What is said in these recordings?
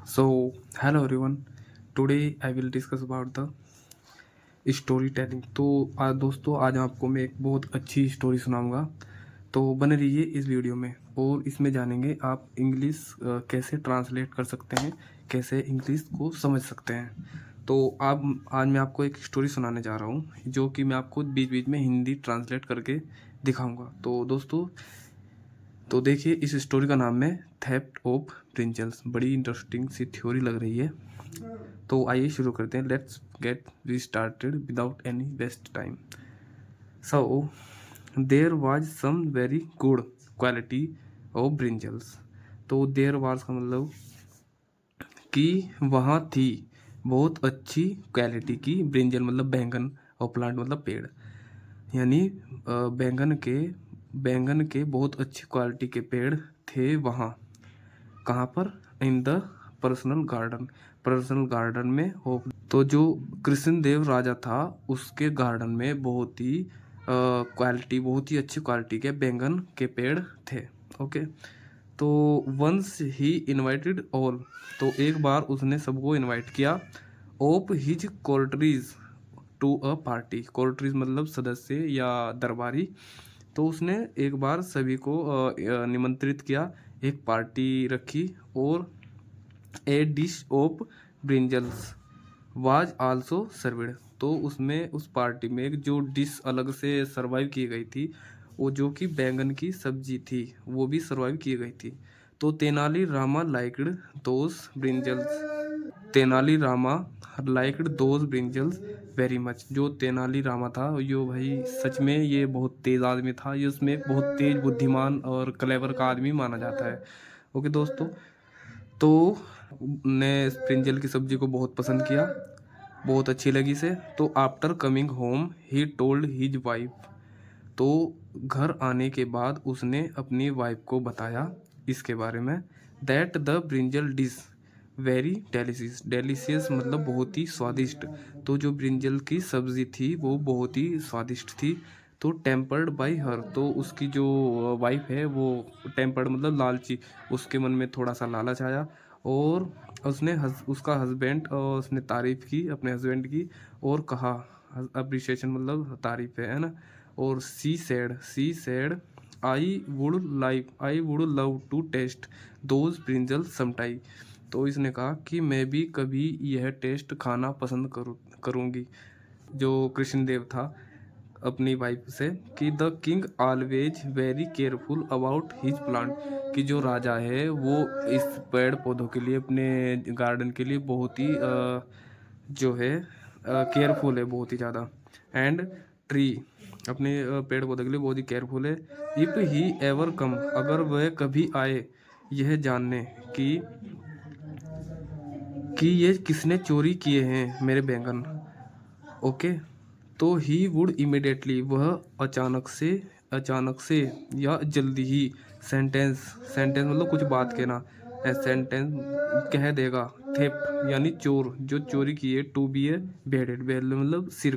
So, hello everyone. Today I will discuss about the story telling. तो आज दोस्तों आज आपको मैं एक बहुत अच्छी स्टोरी सुनाऊंगा। तो बने रहिए इस वीडियो में और इसमें जानेंगे आप इंग्लिश कैसे ट्रांसलेट कर सकते हैं, कैसे इंग्लिश को समझ सकते हैं। तो आप आज मैं आपको एक स्टोरी सुनाने जा रहा हूँ जो कि मैं आपको बीच बीच में हिंदी ट्रांसलेट करके दिखाऊंगा। तो दोस्तों तो देखिए इस स्टोरी का नाम है थेफ्ट ऑफ ब्रिंजल्स। बड़ी इंटरेस्टिंग सी थ्योरी लग रही है। तो आइए शुरू करते हैं। Let's get we started without any waste time. So there was some very good quality of brinjals. तो देयर वाज का मतलब कि वहाँ थी बहुत अच्छी क्वालिटी की ब्रिंजल मतलब बैंगन और प्लांट मतलब पेड़, यानी बैंगन के बहुत अच्छी क्वालिटी के पेड़ थे वहाँ। कहाँ पर? In the personal garden. Personal garden में हो। तो जो कृष्णदेव राजा था उसके गार्डन में बहुत ही क्वालिटी, बहुत ही अच्छी क्वालिटी के बैंगन के पेड़ थे। ओके। तो वंस ही इनवाइटेड ऑल। तो एक बार उसने सबको इनवाइट किया। Of his courtiers to a party. Courtiers मतलब सदस्य या दरबारी। तो उसने एक बार सभी को निमंत्रित किया, एक पार्टी रखी और a dish of brinjals was also served. तो उसमें उस पार्टी में एक जो डिश अलग से सर्वाइव की गई थी वो जो कि बैंगन की सब्जी थी वो भी सर्वाइव की गई थी। तो Tenali Rama liked those brinjals. Tenali Rama liked those brinjals very much. जो तेनाली रामा था यो भाई सच में ये बहुत तेज आदमी था, ये उसमें बहुत तेज बुद्धिमान और क्लेवर का आदमी माना जाता है। ओके दोस्तों, तो ने ब्रिंजल की सब्जी को बहुत पसंद किया, बहुत अच्छी लगी से। तो after coming home he told his wife. तो घर आने के बाद उसने अपनी वाइफ को बताया इसके बारे में। That the brinjal dish very delicious. Delicious मतलब बहुत ही स्वादिष्ट। तो जो ब्रिंजल की सब्जी थी वो बहुत ही स्वादिष्ट थी। तो टेम्पर्ड बाई हर। तो उसकी जो वाइफ है वो टेम्पर्ड मतलब लालची, उसके मन में थोड़ा सा लालच आया और उसका हस्बैंड और उसने तारीफ की अपने हस्बैंड की और कहा, अप्रिशिएशन मतलब तारीफ है ना। और she said I would love to taste those brinjal sometime. तो इसने कहा कि मैं भी कभी यह टेस्ट खाना पसंद करूँगी। जो कृष्णदेव था अपनी वाइफ से कि the king always very careful about his plant. कि जो राजा है वो इस पेड़ पौधों के लिए, अपने गार्डन के लिए बहुत ही जो है केयरफुल है, बहुत ही ज़्यादा। एंड ट्री अपने पेड़ पौधे के लिए बहुत ही केयरफुल है। इफ ही एवर कम, अगर वह कभी आए यह जानने कि ये किसने चोरी किए हैं मेरे बैंगन। ओके। तो ही वुड इमिडिएटली, वह अचानक से या जल्दी ही सेंटेंस सेंटेंस मतलब कुछ बात कहना, सेंटेंस कह देगा। थेफ्ट यानी चोर, जो चोरी किए। To be a beheaded, bed मतलब सिर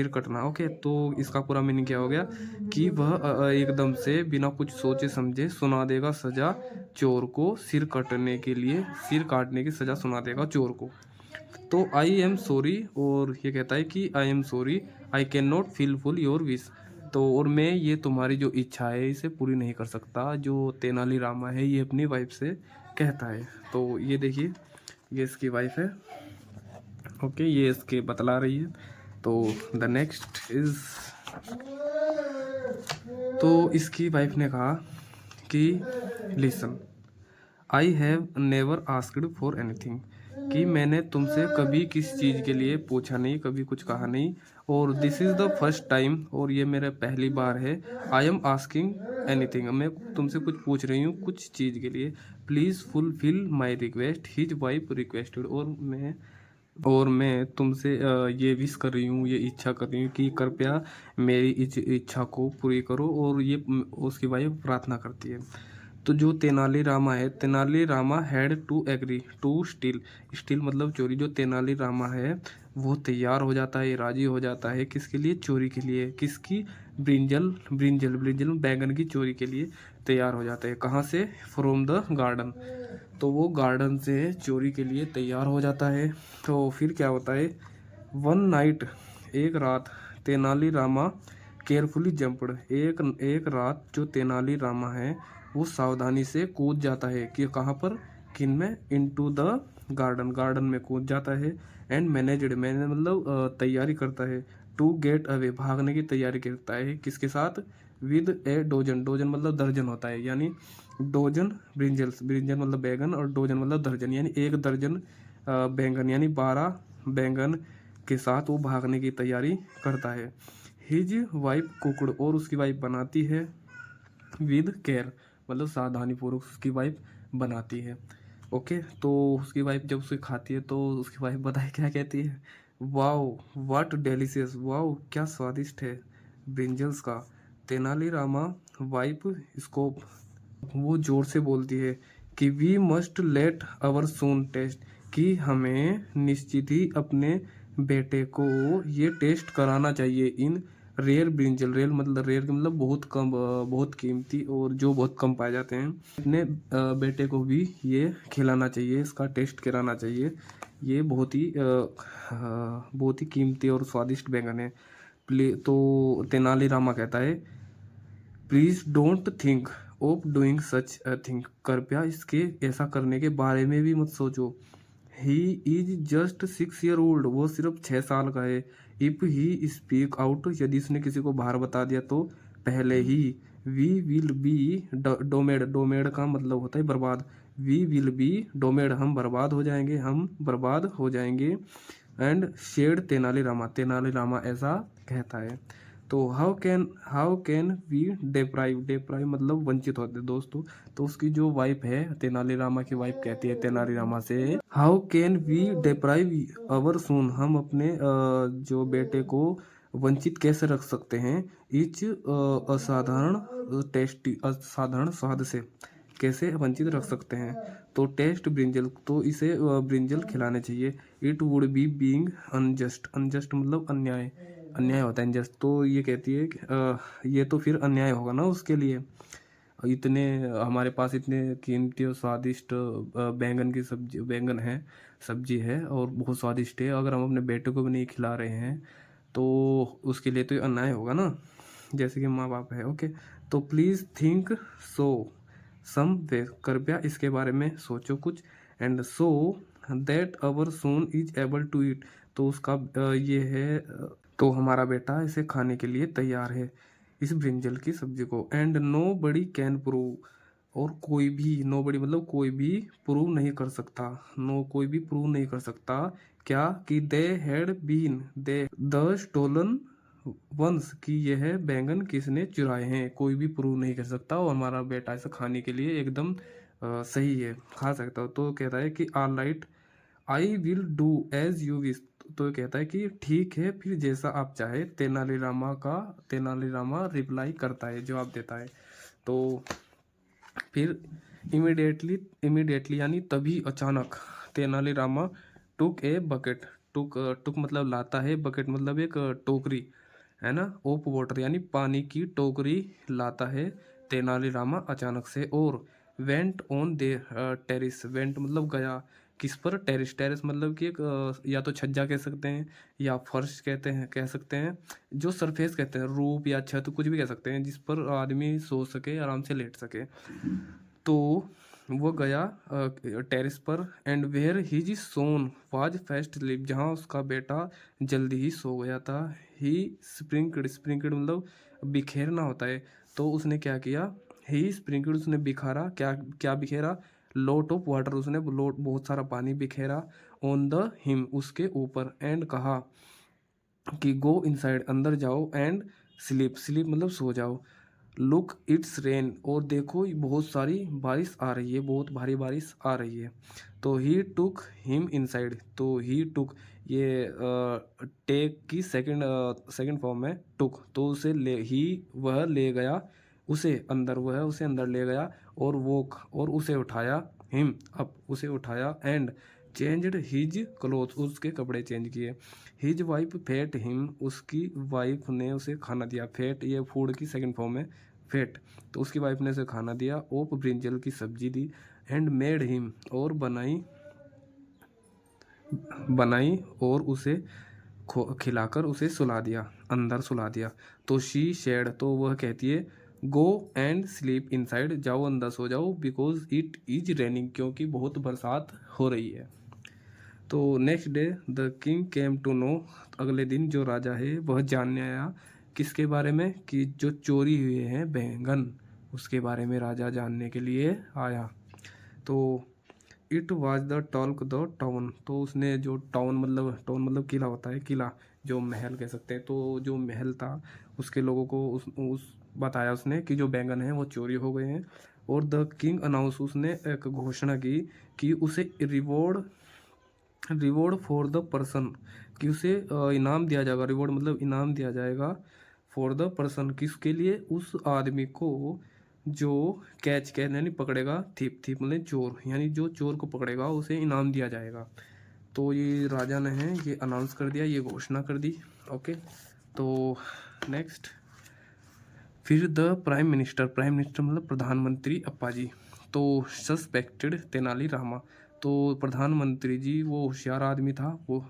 कटना। ओके। तो इसका पूरा मीनिंग क्या हो गया कि वह एकदम से बिना कुछ सोचे समझे सुना देगा सजा चोर को। सिर काटने की सजा सुना देगा चोर को। तो आई एम सॉरी, और ये कहता है कि I am sorry I can not full your wish. तो और मैं ये तुम्हारी जो इच्छा है इसे पूरी नहीं कर सकता। जो तेनालीरामा है ये अपनी वाइफ से कहता है। तो ये देखिए ये इसकी वाइफ है। ओके, ये इसके बतला रही है। तो द नेक्स्ट इज, तो इसकी वाइफ ने कहा कि listen, I have never asked for anything. कि मैंने तुमसे कभी किस चीज़ के लिए पूछा नहीं, कभी कुछ कहा नहीं। और this is the first time, और ये मेरा पहली बार है। आई एम आस्किंग एनीथिंग, मैं तुमसे कुछ पूछ रही हूँ कुछ चीज़ के लिए। Please fulfil my request, his wife requested. और मैं तुमसे ये विश कर रही हूँ, ये इच्छा कर रही हूँ कि कृपया मेरी इच्छा को पूरी करो। और ये उसकी वाइफ प्रार्थना करती है। तो जो तेनालीरामा है, Tenalirama had to agree to steal मतलब चोरी। जो तेनालीरामा है वो तैयार हो जाता है, राजी हो जाता है किसके लिए? चोरी के लिए। किसकी? ब्रिंजल बैंगन की चोरी के लिए। तैयार हो जाता है। कहाँ से? From the garden. तो वो गार्डन से चोरी के लिए तैयार हो जाता है। तो फिर क्या होता है? वन नाइट, एक रात, तेनाली रामा केयरफुली जंपड, एक एक रात जो तेनाली रामा है वो सावधानी से कूद जाता है कि कहाँ पर? किन में? इनटू द गार्डन, गार्डन में कूद जाता है। एंड मैनेजड, मैंने मतलब तैयारी करता है। टू गेट अवे, भागने की तैयारी करता है। किसके साथ? विद ए डोजन, डोजन मतलब दर्जन होता है, यानी डोजन ब्रिंजल्स, ब्रिंजल मतलब बैगन और डोजन मतलब दर्जन, यानी एक दर्जन बैंगन, यानी 12 बैंगन के साथ वो भागने की तैयारी करता है। हिज वाइफ कुकड़, और उसकी वाइफ बनाती है। विद केयर मतलब सावधानी पूर्वक उसकी वाइफ बनाती है। ओके, तो उसकी वाइफ जब उसे खाती है तो उसकी वाइफ बताए क्या कहती है? वाओ व्हाट डेलिशियस, वाओ क्या स्वादिष्ट है ब्रिंजल्स का। तेनालीरामा वाइफ इसको वो जोर से बोलती है कि we must let our son taste, कि हमें निश्चित ही अपने बेटे को ये टेस्ट कराना चाहिए। इन रेयर ब्रिंजल, रेयर मतलब रेयर मतलब बहुत कम, बहुत कीमती और जो बहुत कम पाए जाते हैं। अपने बेटे को भी ये खिलाना चाहिए, इसका टेस्ट कराना चाहिए। ये बहुत ही कीमती और स्वादिष्ट बैंगन है। तो तेनालीरामा कहता है please don't think of doing such a thing, कृपया इसके ऐसा करने के बारे में भी मत सोचो। He is just 6 year old, वो सिर्फ 6 साल का है। इफ ही स्पीक आउट, यदि उसने किसी को बाहर बता दिया तो पहले ही वी विल बी डोमेड, डोमेड का मतलब होता है बर्बाद। वी विल बी डोमेड, हम बर्बाद हो जाएंगे, हम बर्बाद हो जाएंगे। एंड शेड तेनालीरामा, तेनालीरामा ऐसा कहता है। तो how can we deprive, deprive मतलब वंचित होते दोस्तों। तो उसकी जो वाइफ है, तेनालीरामा की वाइफ कहती है तेनालीरामा से, हाउ कैन वी डिप्राइव अवर सून, हम अपने जो बेटे को वंचित कैसे रख सकते हैं इच असाधारण टेस्टी, असाधारण स्वाद से कैसे वंचित रख सकते हैं। तो टेस्ट ब्रिंजल, तो इसे ब्रिंजल खिलाने चाहिए। It would be being unjust, unjust मतलब अन्याय, अन्याय होता है अनजस्ट। तो ये कहती है कि ये तो फिर अन्याय होगा ना उसके लिए। इतने हमारे पास इतने कीमती और स्वादिष्ट बैंगन की सब्जी, बैंगन है, सब्जी है और बहुत स्वादिष्ट है, अगर हम अपने बेटे को भी नहीं खिला रहे हैं तो उसके लिए तो ये अन्याय होगा ना, जैसे कि माँ बाप है। ओके, तो प्लीज़ थिंक सो सम वे, कृपया इसके बारे में सोचो कुछ। And so that our son is able to eat, तो उसका ये है तो हमारा बेटा इसे खाने के लिए तैयार है, इस ब्रिंजल की सब्जी को। And nobody can prove, और कोई भी, नो बडी मतलब कोई भी प्रूव नहीं कर सकता, नो कोई भी प्रूव नहीं कर सकता क्या? कि they had been they the stolen ones, कि यह बैंगन किसने चुराए हैं, कोई भी प्रूव नहीं कर सकता। और हमारा बेटा इसे खाने के लिए एकदम सही है, खा सकता हो। तो कहता है कि all right I will do as you wish, तो ये कहता है कि ठीक है फिर जैसा आप चाहे। तेनालीरामा रिप्लाई करता है, जवाब देता है। तो फिर इमिडिएटली, इमिडिएटली यानी तभी अचानक, तेनालीरामा टुक ए बकेट, टुक मतलब लाता है, बकेट मतलब एक टोकरी है ना, ओप वाटर यानी पानी की टोकरी लाता है तेनालीरामा अचानक से। और went on the terrace, went मतलब गया, किस पर? टेरिस, टेरिस मतलब कि एक या तो छज्जा कह सकते हैं या फर्श कहते हैं, कह सकते हैं, जो सरफेस कहते हैं, रूप या छत कुछ भी कह सकते हैं, जिस पर आदमी सो सके, आराम से लेट सके। तो वो गया टेरिस पर। And where his son was fast sleep, जहाँ उसका बेटा जल्दी ही सो गया था। ही स्प्रिंकड, स्प्रिंकड मतलब बिखेरना होता है। तो उसने क्या किया? ही स्प्रिंकड, उसने बिखारा, क्या क्या बिखेरा? लॉट ऑफ वाटर, उसने लोट बहुत सारा पानी बिखेरा। ऑन द हिम, उसके ऊपर। एंड कहा कि गो इनसाइड, अंदर जाओ। एंड स्लीप, स्लीप मतलब सो जाओ। लुक इट्स रेन, और देखो बहुत सारी बारिश आ रही है, बहुत भारी बारिश आ रही है। तो ही टुक हिम इनसाइड, तो ही टुक ये टेक की सेकंड फॉर्म है टुक, तो उसे ले ही, वह ले गया उसे अंदर, वह उसे अंदर ले गया। और वोक, और उसे उठाया, हिम अप, उसे उठाया। एंड चेंज्ड हिज क्लोथ, उसके कपड़े चेंज किए। हिज वाइफ फेट हिम, उसकी वाइफ ने उसे खाना दिया। फेट ये फूड की सेकंड फॉर्म है, फेट, तो उसकी वाइफ ने उसे खाना दिया, ऑफ ब्रिंजल की सब्जी दी, एंड मेड हिम, और बनाई और उसे खिलाकर उसे सुला दिया, अंदर सुला दिया। तो शी शेड, तो वह कहती है, गो एंड स्लीप इनसाइड, जाओ अंदर सो जाओ, बिकॉज इट इज रेनिंग, क्योंकि बहुत बरसात हो रही है। तो next day the king came to know, अगले दिन जो राजा है वह जानने आया, किसके बारे में, कि जो चोरी हुए हैं बैंगन, उसके बारे में राजा जानने के लिए आया। तो it was the talk the town, तो उसने जो टाउन मतलब किला होता है, किला जो महल कह सकते हैं, तो जो महल था उसके लोगों को उस बताया उसने कि जो बैंगन हैं वो चोरी हो गए हैं। और द किंग अनाउंस, उसने एक घोषणा की कि उसे रिवॉर्ड फॉर द पर्सन, कि उसे इनाम दिया जाएगा, रिवॉर्ड मतलब इनाम दिया जाएगा, फॉर द पर्सन, किसके लिए, उस आदमी को जो कैच यानी पकड़ेगा, थीप मतलब चोर, यानी जो चोर को पकड़ेगा उसे इनाम दिया जाएगा। तो ये राजा ने है ये अनाउंस कर दिया, ये घोषणा कर दी। ओके, तो नेक्स्ट फिर द प्राइम मिनिस्टर मतलब प्रधानमंत्री अप्पाजी, तो सस्पेक्टेड तेनाली रामा, तो प्रधानमंत्री जी वो होशियार आदमी था, वो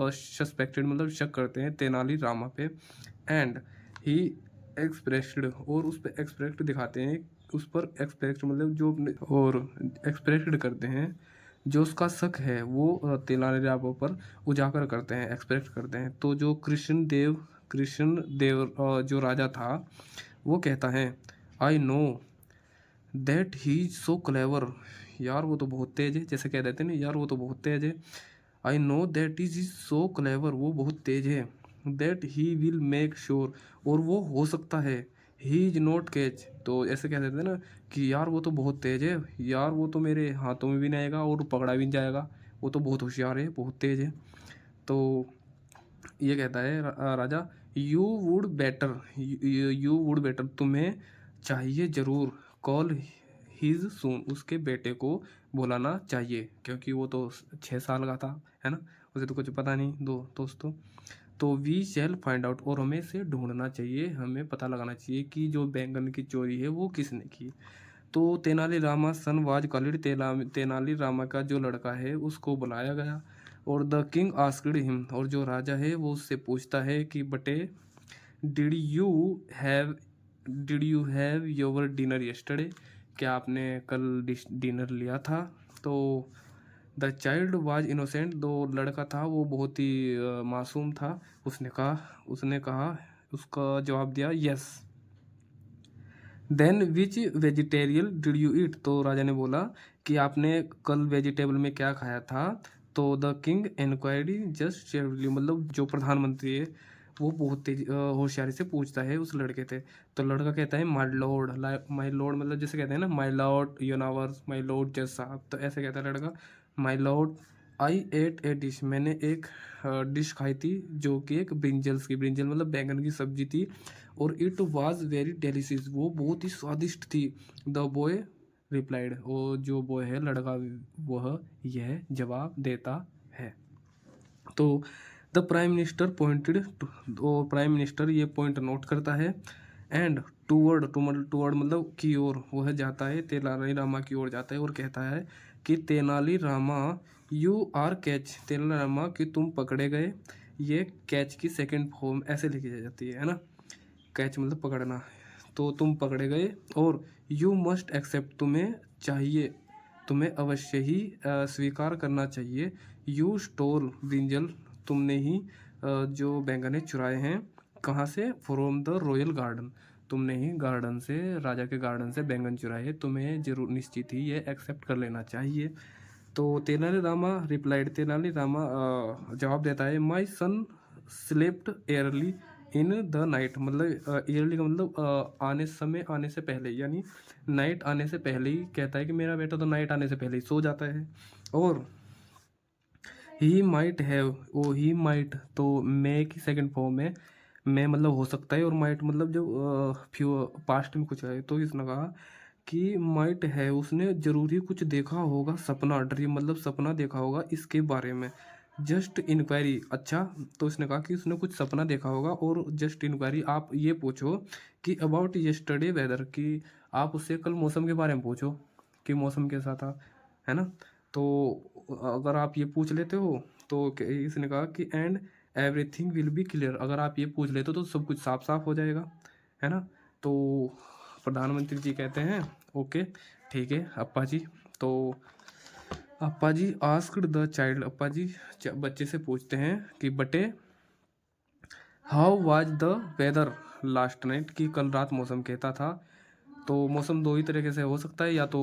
सस्पेक्टेड मतलब शक करते हैं तेनाली रामा पे, एंड ही एक्सप्रेस्ड, और उस पर एक्सप्रेक्ट दिखाते हैं, उस पर एक्सप्रेक्ट मतलब जो अपने और एक्सप्रेक्ट करते हैं, जो उसका शक है वो तेनालीरामा पर उजागर करते हैं, एक्सप्रेक्ट करते हैं। तो जो कृष्ण देव जो राजा था वो कहता है, I know that he is so clever, यार वो तो बहुत तेज है, जैसे कह देते हैं ना, यार वो तो बहुत तेज है। I know that is so clever, वो बहुत तेज है। That he will make sure, और वो हो सकता है, ही इज नॉट कैच, तो ऐसे कह देते हैं ना कि यार वो तो बहुत तेज है, यार वो तो मेरे हाथों में भी नहीं आएगा और पकड़ा भी नहीं जाएगा, वो तो बहुत होशियार है, बहुत तेज है। तो ये कहता है राजा, यू वुड बेटर, तुम्हें चाहिए जरूर, कॉल हिज सून, उसके बेटे को बुलाना चाहिए, क्योंकि वो तो 6 साल का था, है ना, उसे तो कुछ पता नहीं दोस्तों। तो वी शैल फाइंड आउट, और हमें इसे ढूंढना चाहिए, हमें पता लगाना चाहिए कि जो बैंगन की चोरी है वो किसने की। तो तेनालीरामा सन वाज कॉल्ड, तेनालीरामा का जो लड़का है उसको बुलाया गया, और द किंग आस्क्ड हिम, और जो राजा है वो उससे पूछता है कि बटे, did you have did you have your dinner yesterday, क्या आपने कल डिनर लिया था। तो द चाइल्ड वाज इनोसेंट, दो लड़का था वो बहुत ही मासूम था, उसने कहा उसका जवाब दिया, yes. Then which vegetable did you eat, तो राजा ने बोला कि आपने कल वेजिटेबल में क्या खाया था। तो द किंग इंक्वायरी जस्ट शेयरली, मतलब जो प्रधानमंत्री है वो बहुत तेज होशियारी से पूछता है उस लड़के से। तो लड़का कहता है माय लॉर्ड, मतलब जैसे कहते हैं ना, my lord universe, my lord जज साहब, तो ऐसे कहता है लड़का, my lord I ate a dish, मैंने एक डिश खाई थी जो कि एक ब्रिंजल मतलब बैंगन की सब्जी थी, और इट वाज वेरी डेलिशियस, वो बहुत ही स्वादिष्ट थी। द बॉय रिप्लाइड, और जो बॉय है लड़का, वह यह जवाब देता है। तो द प्राइम मिनिस्टर पॉइंटेड, तो प्राइम मिनिस्टर ये पॉइंट नोट करता है, एंड टूवर्ड मतलब की ओर वह जाता है, तेनालीरामा की ओर जाता है, और कहता है कि Tenalirama you are catch, Tenalirama कि तुम पकड़े गए। ये कैच की सेकंड फॉर्म ऐसे लिखी जाती है ना, कैच मतलब पकड़ना, तो तुम पकड़े गए, और यू मस्ट एक्सेप्ट, तुम्हें अवश्य ही स्वीकार करना चाहिए, यू स्टोल ब्रिंजल, तुमने ही जो बैंगने चुराए हैं, कहाँ से, फ्रॉम द रॉयल गार्डन, तुमने ही गार्डन से, राजा के गार्डन से बैंगन चुराए, तुम्हें जरूर निश्चित ही ये एक्सेप्ट कर लेना चाहिए। तो तेनालीरामा जवाब देता है, my son slept early in the night, मतलब ईयरली का मतलब आने से पहले, यानी नाइट आने से पहले ही कहता है कि मेरा बेटा तो नाइट आने से पहले ही सो जाता है। और ही माइट, तो मे की सेकंड फॉर्म है, मैं मतलब हो सकता है, और माइट मतलब जब फ्यू पास्ट में कुछ है, तो इसने कहा कि माइट है, उसने जरूर ही कुछ देखा होगा, सपना, ड्रीम मतलब सपना देखा होगा इसके बारे में। जस्ट इंक्वायरी, अच्छा तो इसने कहा कि उसने कुछ सपना देखा होगा, और जस्ट इंक्वायरी आप ये पूछो कि अबाउट यस्टरडे वेदर, कि आप उससे कल मौसम के बारे में पूछो कि मौसम कैसा था, है ना। तो अगर आप ये पूछ लेते हो तो इसने कहा कि and everything will be clear, अगर आप ये पूछ लेते हो तो सब कुछ साफ साफ हो जाएगा, है ना। तो प्रधानमंत्री जी कहते हैं ओके ठीक है अप्पा जी। तो Appa ji asked the child, Appa ji बच्चे से पूछते हैं कि बटे how was the weather last night, कि कल रात मौसम कैसा था। तो मौसम दो ही तरीके से हो सकता है, या तो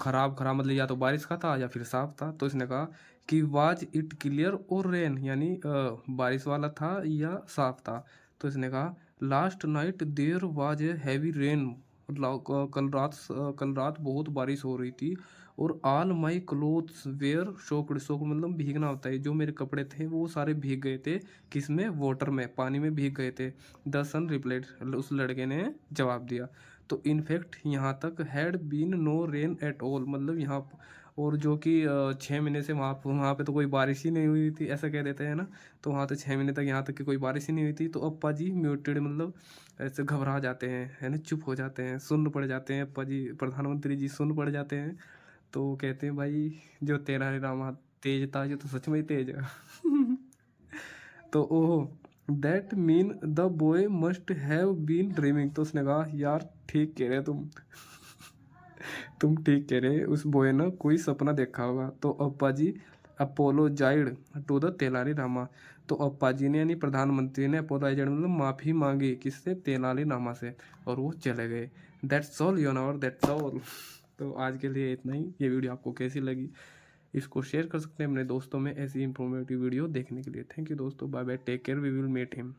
खराब खराब मतलब या तो बारिश का था या फिर साफ था। तो इसने कहा कि वाज इट क्लियर और रेन, यानी बारिश वाला था या साफ था। तो इसने कहा last night there was a heavy rain, कल रात बहुत बारिश हो रही थी, और all my clothes were soaked, soaked मतलब भीगना होता है, जो मेरे कपड़े थे वो सारे भीग गए थे, किसमें, वाटर में, पानी में भीग गए थे। द सन रिप्लाइड, उस लड़के ने जवाब दिया। तो इनफैक्ट यहाँ तक had been no rain at all, मतलब यहाँ और जो कि 6 महीने से वहाँ पे तो कोई बारिश ही नहीं हुई थी, ऐसा कह देते हैं ना। तो वहाँ तो 6 महीने तक यहाँ तक कि कोई बारिश ही नहीं हुई थी। तो अप्पा जी म्यूटेड मतलब ऐसे घबरा जाते हैं, है ना, चुप हो जाते हैं, सुन्न पड़ जाते हैं, अप्पा जी प्रधानमंत्री जी सुन्न पड़ जाते हैं। तो कहते हैं भाई जो तेनालीराम तेज था, ये तो सच में ही तेज है। तो oh that mean the boy must have been dreaming, तो उसने कहा यार ठीक कह रहे तुम, तुम ठीक कह रहे, उस बॉय ने कोई सपना देखा होगा। तो अप्पा जी अपोलोजाइड टू द तेनालीरामा, तो अप्पा जी ने यानी प्रधानमंत्री ने अपोलोजाइड मतलब माफ़ी मांगी, किससे, तेनालीरामा से, और वो चले गए। That's all your hour, that's all. तो आज के लिए इतना ही। ये वीडियो आपको कैसी लगी इसको शेयर कर सकते हैं अपने दोस्तों में ऐसी इंफॉर्मेटिव वीडियो देखने के लिए। थैंक यू दोस्तों, bye bye, take care, we will meet him.